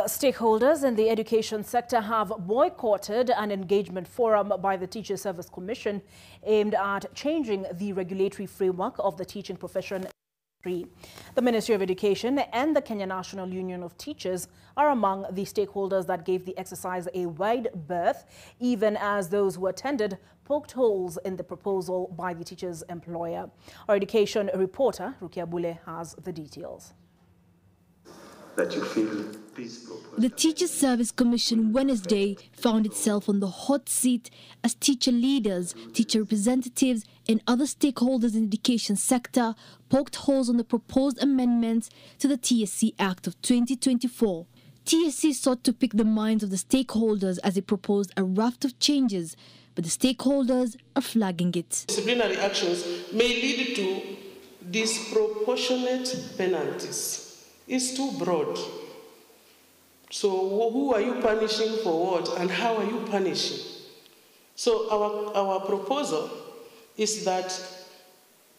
Stakeholders in the education sector have boycotted an engagement forum by the Teacher Service Commission aimed at changing the regulatory framework of the teaching profession. The Ministry of Education and the Kenya National Union of Teachers are among the stakeholders that gave the exercise a wide berth, even as those who attended poked holes in the proposal by the teachers' employer. Our education reporter, Rukia Bule, has the details. That you feel the Teacher Service Commission Wednesday found itself on the hot seat as teacher leaders, teacher representatives and other stakeholders in the education sector poked holes on the proposed amendments to the TSC Act of 2024. TSC sought to pick the minds of the stakeholders as it proposed a raft of changes, but the stakeholders are flagging it. Disciplinary actions may lead to disproportionate penalties. It's too broad. So who are you punishing for what and how are you punishing? So our proposal is that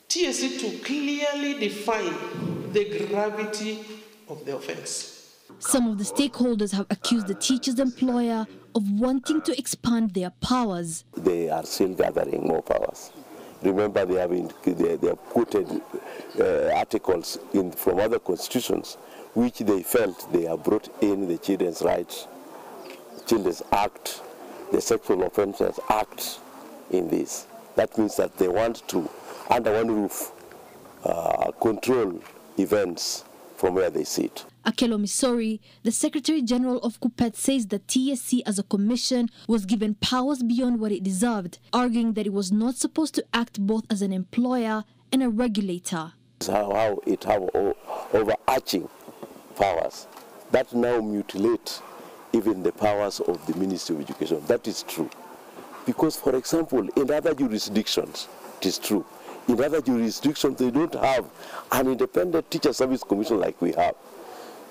TSC to clearly define the gravity of the offense. Some of the stakeholders have accused the teacher's employer of wanting to expand their powers. They are still gathering more powers. Remember, they have quoted articles from other constitutions which they felt they have brought in the Children's Rights, Children's Act, the Sexual Offences Act in this. That means that they want to, under one roof, control events from where they sit. Akelo Misori, the Secretary General of KUPPET, says that TSC as a commission was given powers beyond what it deserved, arguing that it was not supposed to act both as an employer and a regulator. How it have overarching powers that now mutilate even the powers of the Ministry of Education. That is true. Because, for example, in other jurisdictions, it is true. In other jurisdictions, they don't have an independent Teacher Service Commission like we have.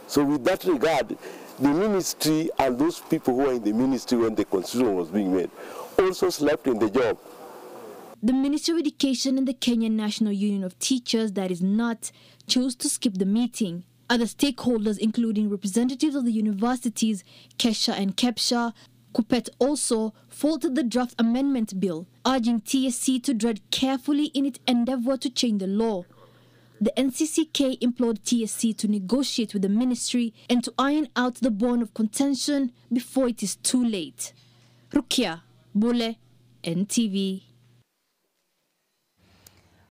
So with that regard, the ministry and those people who are in the ministry when the constitution was being made also slept in the job. The Ministry of Education and the Kenya National Union of Teachers, that is NUT, chose to skip the meeting. Other stakeholders, including representatives of the universities, KESHA and KEPSHA, KUPPET also faulted the draft amendment bill, urging TSC to tread carefully in its endeavor to change the law. The NCCK implored TSC to negotiate with the ministry and to iron out the bone of contention before it is too late. Rukia Bule, NTV.